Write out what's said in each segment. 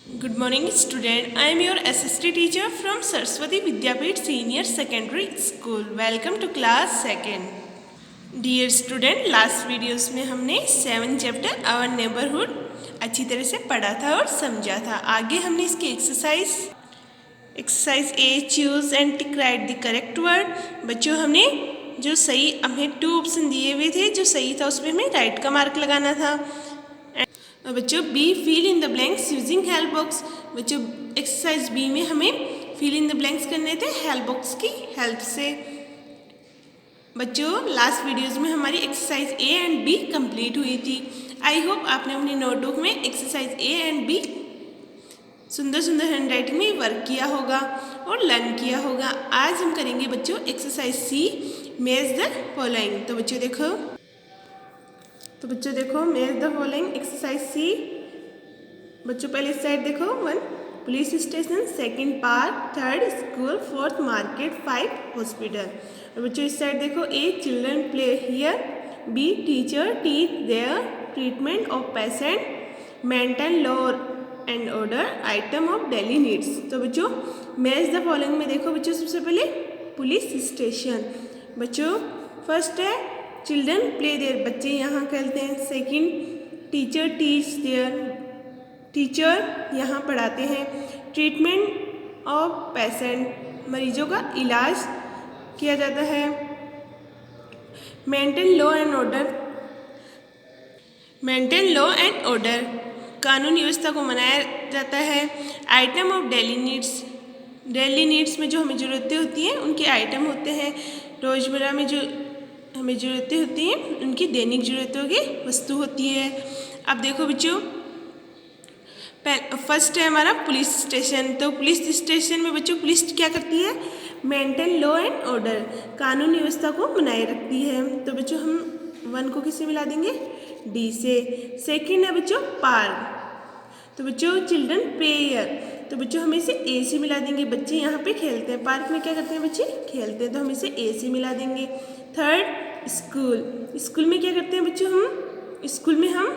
Good morning, student. I am your SST teacher from Saraswati Vidyapeeth Senior Secondary School. Welcome to class second. Dear student, last videos में हमने 7 chapter our neighbourhood अच्छी तरह से पढ़ा था और समझा था. आगे हमने इसकी exercise A choose and tick right the correct word. बच्चों हमने जो सही हमें 2 ऑप्शन दिए हुए थे, जो सही था उसमें हमें राइट का मार्क लगाना था. बच्चों B fill in the blanks using help box. बच्चों एक्सरसाइज बी में हमें फिल इन द ब्लैंक्स करने थे हेल्प बॉक्स की हेल्प से. बच्चों लास्ट वीडियोस में हमारी exercise A and B complete हुई थी. आई होप आपने अपनी नोटबुक में एक्सरसाइज ए एंड बी सुंदर सुंदर हैंडराइटिंग में वर्क किया होगा और लर्न किया होगा. आज हम करेंगे बच्चों exercise C, match the following. तो बच्चों देखो match the following exercise C. बच्चों पहले इस साइड देखो 1 police station, 2 park, 3 school, 4 market, 5 hospital. और बच्चों इस साइड देखो A children play here, B teacher teach there, treatment of patient, maintain law and order, item of daily needs. तो बच्चों मैच द फॉलोइंग में देखो बच्चों सबसे पहले पुलिस स्टेशन. बच्चों फर्स्ट है चिल्ड्रन प्ले देयर, बच्चे यहाँ खेलते हैं. Second teacher teach there, teacher यहाँ पढ़ाते हैं. ट्रीटमेंट ऑफ पेशेंट, मरीजों का इलाज किया जाता है. मेंटेन लॉ एंड ऑर्डर, कानून व्यवस्था को मनाया जाता है. आइटम ऑफ डेली नीड्स में जो हमें ज़रूरतें होती हैं उनके आइटम होते हैं. रोज़मर्रा में जो हमें ज़रूरतें होती हैं उनकी दैनिक ज़रूरतों की वस्तु होती है. अब देखो बच्चों फर्स्ट है हमारा पुलिस स्टेशन. तो पुलिस स्टेशन में बच्चों पुलिस क्या करती है? मेंटेन लॉ एंड ऑर्डर, कानून व्यवस्था को बनाए रखती है. तो बच्चों हम 1 को किससे मिला देंगे? डी से. सेकंड है बच्चों पार्क. तो बच्चों चिल्ड्रन प्ले हियर, तो बच्चों हम इसे ए से मिला देंगे. बच्चे यहाँ पे खेलते हैं, पार्क में क्या करते हैं बच्चे? खेलते हैं, तो हम इसे ए से मिला देंगे. थर्ड स्कूल में क्या करते हैं बच्चों? स्कूल में हम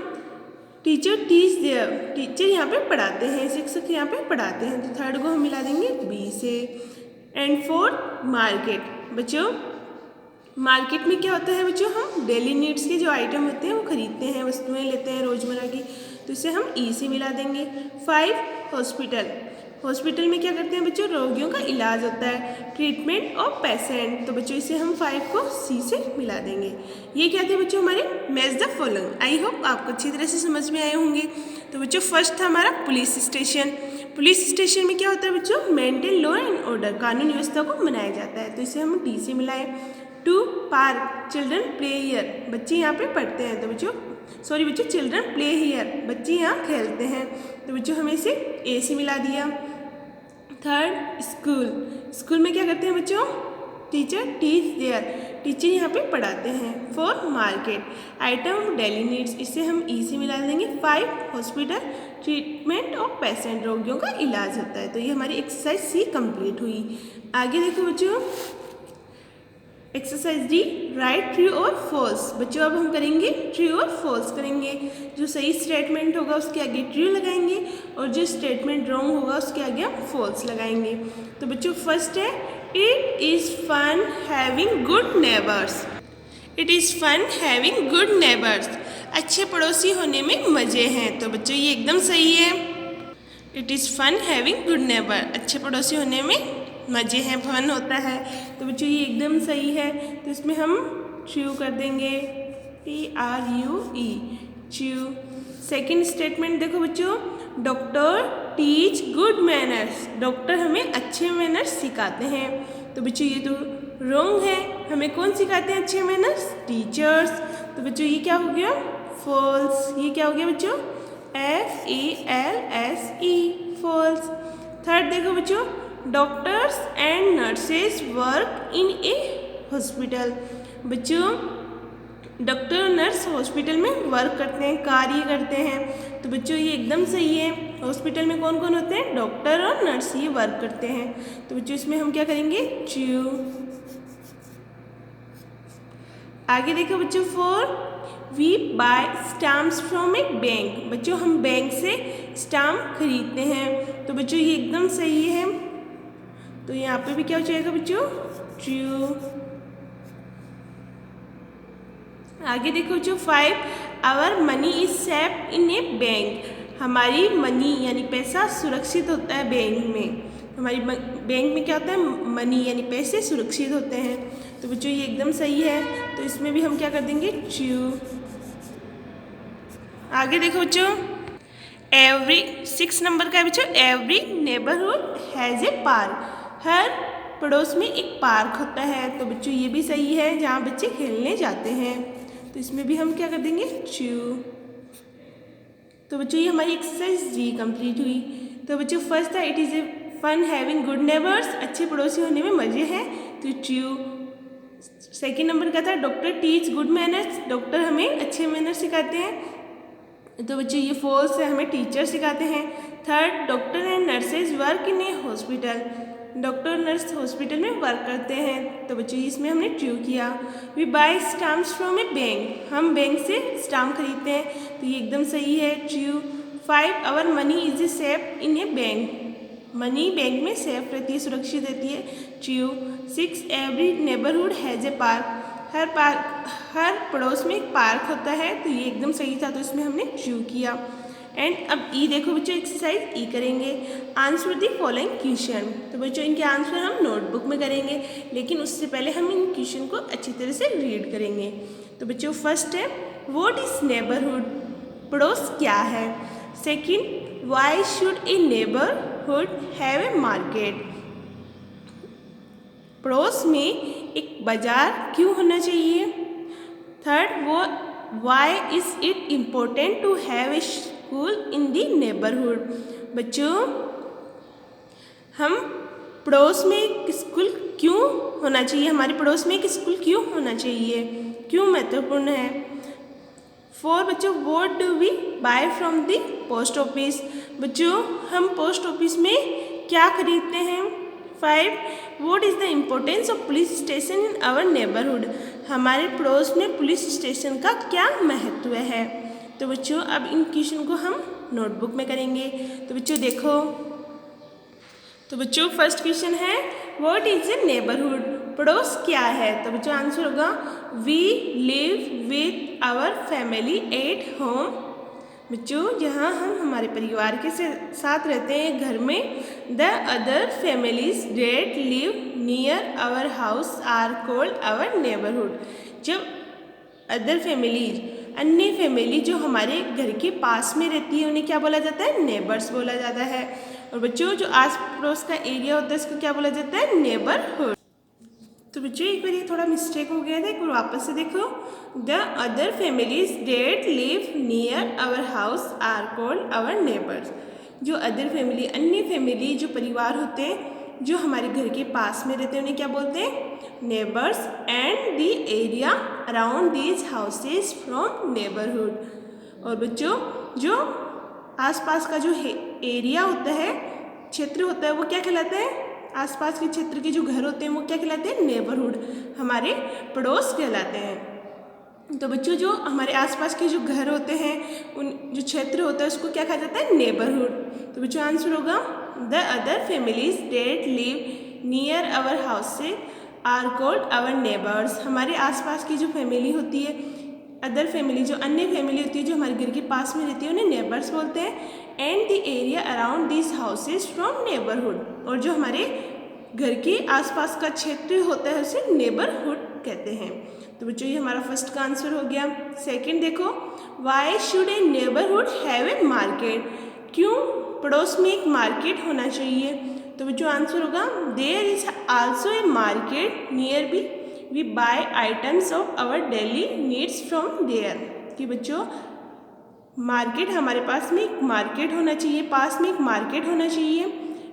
टीचर टीच देयर, टीचर यहाँ पे पढ़ाते हैं, शिक्षक यहाँ पे पढ़ाते हैं. तो थर्ड को हम मिला देंगे बी से. And fourth market. बच्चों मार्केट में क्या होता है बच्चों? हम डेली नीड्स के जो आइटम होते हैं वो खरीदते हैं, वस्तुएं लेते हैं रोज़मर्रा की, तो इसे हम ई से मिला देंगे. 5 हॉस्पिटल में क्या करते हैं बच्चों? रोगियों का इलाज होता है. ट्रीटमेंट ऑफ पेशेंट, तो बच्चों इसे हम 5 को सी से मिला देंगे. ये क्या थे बच्चों हमारे match the following. I hope आपको अच्छी तरह से समझ में आए होंगे. तो बच्चों फर्स्ट था हमारा पुलिस स्टेशन में क्या होता है बच्चों? मेंटेन लॉ एंड ऑर्डर, कानून व्यवस्था को मनाया जाता है, तो इसे हम डी से मिलाएं. 2 पार्क, चिल्ड्रन प्ले हियर, बच्चे यहाँ पे पढ़ते हैं. तो बच्चों चिल्ड्रन प्ले हियर, बच्चे यहाँ खेलते हैं, तो बच्चों हमें इसे ए से मिला दिया. थर्ड स्कूल में क्या करते हैं बच्चों? टीचर टीच देयर, टीचर यहाँ पे पढ़ाते हैं. 4 मार्केट, आइटम डेली नीड्स, इसे हम ई से मिला देंगे. 5 हॉस्पिटल, ट्रीटमेंट ऑफ पेशेंट, रोगियों का इलाज होता है. तो ये हमारी एक्सरसाइज सी कंप्लीट हुई. आगे देखो बच्चों एक्सरसाइज डी राइट ट्रू और फॉल्स. बच्चों अब हम करेंगे ट्रू और फॉल्स करेंगे. जो सही स्टेटमेंट होगा उसके आगे ट्रू लगाएंगे और जो स्टेटमेंट रॉन्ग होगा उसके आगे हम फॉल्स लगाएंगे. तो बच्चों फर्स्ट है it is fun having good neighbours. अच्छे पड़ोसी होने में मज़े हैं. तो बच्चों ये एकदम सही है. It is fun having good neighbour, अच्छे पड़ोसी होने में मज़े हैं, फन होता है. तो बच्चों ये एकदम सही है, तो इसमें हम ट्रू कर देंगे. TRUE true. सेकंड स्टेटमेंट देखो बच्चों doctor teach good manners, doctor हमें अच्छे मैनर्स सिखाते हैं. तो बच्चों ये तो रॉन्ग है, हमें कौन सिखाते हैं अच्छे मैनर्स? टीचर्स. तो बच्चों ये क्या हो गया? फॉल्स. ये क्या हो गया बच्चों? FALSE false. थर्ड देखो बच्चों doctors and nurses work in a hospital. बच्चों डॉक्टर और नर्स हॉस्पिटल में वर्क करते हैं, कार्य करते हैं. तो बच्चों ये एकदम सही है. हॉस्पिटल में कौन कौन होते हैं? डॉक्टर और नर्स ये वर्क करते हैं. तो बच्चों इसमें हम क्या करेंगे? ट्रू. आगे देखो बच्चों 4 we buy stamps from a bank. बच्चों हम बैंक से स्टाम्प खरीदते हैं। तो बच्चों ये एकदम सही है। तो यहाँ पे भी क्या हो जाएगा बच्चों, ट्रू। आगे देखो बच्चों 5, our money is safe in a bank. हमारी मनी यानी पैसा सुरक्षित होता है बैंक में। हमारी बैंक में क्या होता है, मनी यानी पैसे सुरक्षित होते हैं। तो बच्चों ये एकदम सही है। तो इसमें भी हम क्या कर देंगे, ट्रू। आगे देखो बच्चों एवरी 6 नंबर का है बच्चों, every neighbourhood has a park. हर पड़ोस में एक पार्क होता है। तो बच्चों ये भी सही है, जहाँ बच्चे खेलने जाते हैं। तो इसमें भी हम क्या कर देंगे, ट्रू। तो बच्चों ये हमारी एक्सरसाइज जी कंप्लीट हुई। तो बच्चों फर्स्ट था it is a fun having good neighbours. अच्छे पड़ोसी होने में मज़े हैं। तो ट्रू। सेकेंड नंबर का था doctor teach good manners. Doctor हमें अच्छे मैनर्स सिखाते हैं। तो बच्चों ये फॉल्स है, हमें टीचर सिखाते हैं। Third doctor and nurses work in a hospital. Doctor nurse hospital में वर्क करते हैं। तो बच्चों इसमें हमने ट्रू किया। We buy stamps from a bank. हम बैंक से स्टाम्प खरीदते हैं। तो ये एकदम सही है, true. 5 our money is a safe in a bank. Money bank में सेफ रहती है, सुरक्षित रहती है, true. 6 every neighbourhood has a park. हर पड़ोस में एक पार्क होता है। तो ये एकदम सही था। तो इसमें हमने ट्रू किया। एंड अब ई देखो बच्चों, एक्सरसाइज ई करेंगे। Answer the following question. तो बच्चों इनके आंसर हम नोटबुक में करेंगे, लेकिन उससे पहले हम इन क्वेश्चन को अच्छी तरह से रीड करेंगे। तो बच्चों फर्स्ट है व्हाट इज नेबरहुड, पड़ोस क्या है। Second why should a neighbourhood have a market, पड़ोस में एक बाजार क्यों होना चाहिए। थर्ड वो why is it important to have a school in the neighbourhood. बच्चों हम पड़ोस में एक स्कूल क्यों होना चाहिए, हमारे पड़ोस में एक स्कूल क्यों होना चाहिए, क्यों महत्वपूर्ण है। 4 बच्चों what do we buy from the post office. बच्चों हम पोस्ट ऑफिस में क्या खरीदते हैं। 5 what is the importance of police station in our neighbourhood. हमारे पड़ोस में पुलिस स्टेशन का क्या महत्व है। तो बच्चों अब इन क्वेश्चन को हम नोटबुक में करेंगे। तो बच्चों देखो, तो बच्चों फर्स्ट क्वेश्चन है व्हाट इज ए नेबरहुड, पड़ोस क्या है। तो बच्चों आंसर होगा we live with our family at home. बच्चों जहाँ हम हमारे परिवार के साथ रहते हैं घर में। The other families that live near our house are called our neighbourhood. जब अदर फैमिलीज, अन्य फैमिली जो हमारे घर के पास में रहती है, उन्हें क्या बोला जाता है, नेबर्स बोला जाता है। और बच्चों जो आस पड़ोस का एरिया होता है इसको क्या बोला जाता है, नेबरहुड। तो बच्चों एक बार ये थोड़ा मिस्टेक हो गया था, एक बार वापस से देखो। The other families that live near our house are called our neighbours. जो अदर फैमिली, अन्य फैमिली जो परिवार होते हैं जो हमारे घर के पास में रहते हैं उन्हें क्या बोलते हैं, neighbours. And the area around these houses from neighbourhood. और बच्चों जो आसपास का जो एरिया होता है, क्षेत्र होता है, वो क्या कहलाता है, आसपास के क्षेत्र के जो घर होते हैं वो क्या कहलाते हैं, नेबरहुड, हमारे पड़ोस कहलाते हैं। तो बच्चों जो हमारे आसपास के जो घर होते हैं, उन जो क्षेत्र होता है उसको क्या कहा जाता है, नेबरहुड। तो बच्चों आंसर होगा the other families that live near our house से आर कॉल्ड आवर नेबर्स। हमारे आसपास की जो फैमिली होती है, अदर फैमिली जो अन्य फैमिली होती है जो हमारे घर के पास में रहती है उन्हें नेबर्स बोलते हैं। And the area around this houses from neighbourhood. और जो हमारे घर के आसपास का क्षेत्र होता है उसे नेबरहुड कहते हैं। तो बच्चों ये हमारा फर्स्ट का आंसर हो गया। सेकंड देखो, why should a neighbourhood have a market, क्यों पड़ोस में एक मार्केट होना चाहिए। तो बच्चों आंसर होगा there is also a market nearby, we buy items of our daily needs from there. कि बच्चों मार्केट, हमारे पास में एक मार्केट होना चाहिए, पास में एक मार्केट होना चाहिए।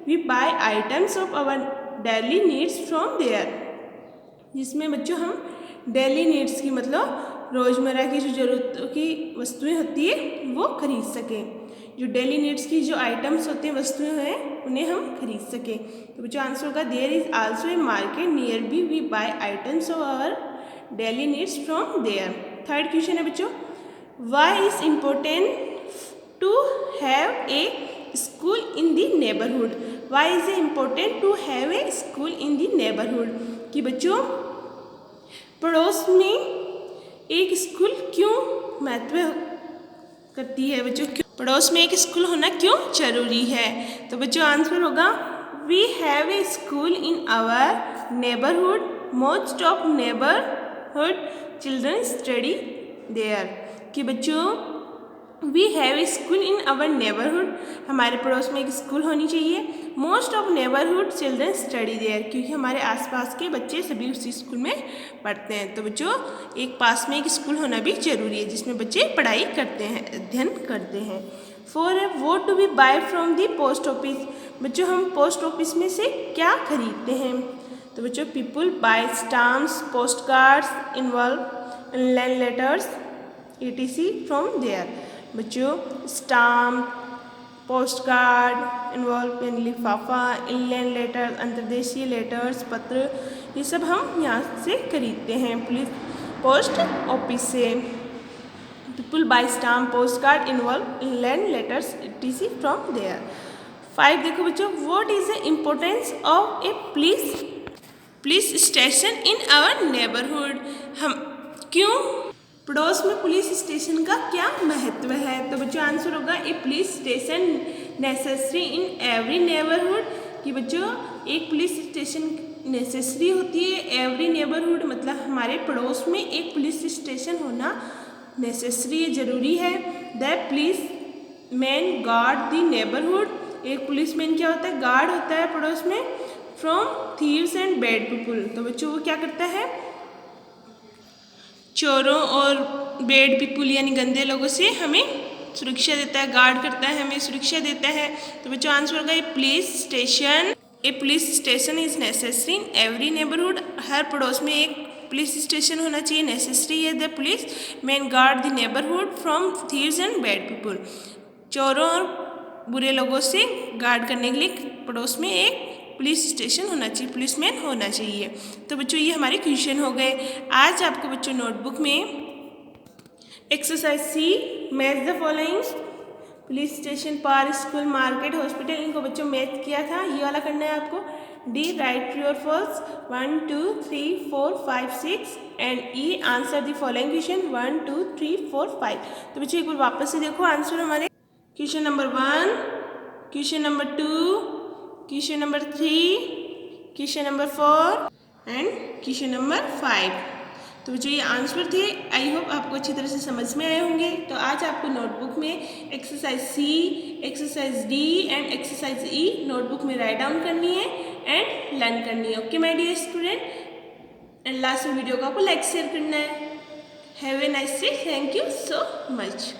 We buy items of our daily needs from there, जिसमें बच्चों हम डेली नीड्स की मतलब रोज़मर्रा की जो ज़रूरतों की वस्तुएं होती है वो खरीद सकें। जो डेली नीड्स की जो आइटम्स होते हैं, वस्तुएं हैं, उन्हें हम खरीद सकें। तो बच्चों आंसर होगा there is also a market nearby, we buy items of our daily needs from there. Third question है बच्चों, why is important to have a school in the neighbourhood. Why is it important to have a school in the neighbourhood? कि बच्चों पड़ोस में एक school क्यों महत्व करती है? बच्चों क्यों पड़ोस में एक स्कूल होना क्यों जरूरी है? तो बच्चों आंसर होगा we have a school in our neighbourhood, most of neighbourhood children study there. कि बच्चों we have a school in our neighbourhood, हमारे पड़ोस में एक स्कूल होनी चाहिए। Most of neighbourhood children study there, क्योंकि हमारे आसपास के बच्चे सभी उसी स्कूल में पढ़ते हैं। तो बच्चों एक पास में एक स्कूल होना भी जरूरी है जिसमें बच्चे पढ़ाई करते हैं, अध्ययन करते हैं। For what do we buy from the post office? बच्चों हम पोस्ट ऑफिस में से क्या खरीदते हैं? तो बच्चों people buy stamps, post cards, envelope online letters etc from there. बच्चों स्टाम्प, पोस्ट कार्ड, इनवॉल्व लिफाफा, इनलैंड लेटर, अंतर्देशीय लेटर्स, पत्र, ये सब हम यहाँ से खरीदते हैं पुलिस पोस्ट ऑफिस से। People buy stamp, post card, envelope inland letters etc from there. 5 देखो बच्चों, what is the importance of a police station in our neighbourhood? हम क्यों पड़ोस में पुलिस स्टेशन का क्या महत्व है? तो बच्चों आंसर होगा a police station necessary in every neighbourhood. कि बच्चों एक पुलिस स्टेशन नेसेसरी होती है एवरी नेबरहुड, मतलब हमारे पड़ोस में एक पुलिस स्टेशन होना नेसेसरी है, जरूरी है। The policeman guard the neighbourhood, एक पुलिस मैन क्या होता है? गार्ड होता है पड़ोस में from thieves and bad people. तो बच्चों वो क्या करता है? चोरों और बैड पीपुल यानी गंदे लोगों से हमें सुरक्षा देता है, गार्ड करता है, हमें सुरक्षा देता है। तो बच्चों आंसर होगा a police station is necessary in every neighbourhood, हर पड़ोस में एक पुलिस स्टेशन होना चाहिए, नेसेसरी है। The policeman guard the neighbourhood from thieves and bad people, चोरों और बुरे लोगों से गार्ड करने के लिए पड़ोस में एक पुलिस स्टेशन होना चाहिए, पुलिसमैन होना चाहिए। तो बच्चों ये हमारे क्वेश्चन हो गए। आज आपको बच्चों नोटबुक में exercise C match the following, police station, park, school, market, hospital, इनको बच्चों मैच किया था, ये वाला करना है आपको। डी राइट ट्रू और false 1 2 3 4 5 6 and E answer the following question 1 2 3 4 5। तो बच्चों एक बार वापस से देखो आंसर हमारे। Question number 1, question number 2, question number 3, question number 4 and question number 5। तो जो ये आंसर थे आई होप आपको अच्छी तरह से समझ में आए होंगे। तो आज आपको नोटबुक में exercise C, exercise D and exercise E notebook में राइट डाउन करनी है एंड लर्न करनी है। Okay my dear student, and last में वीडियो को आपको लाइक शेयर करना है। Have a nice day, thank you so much.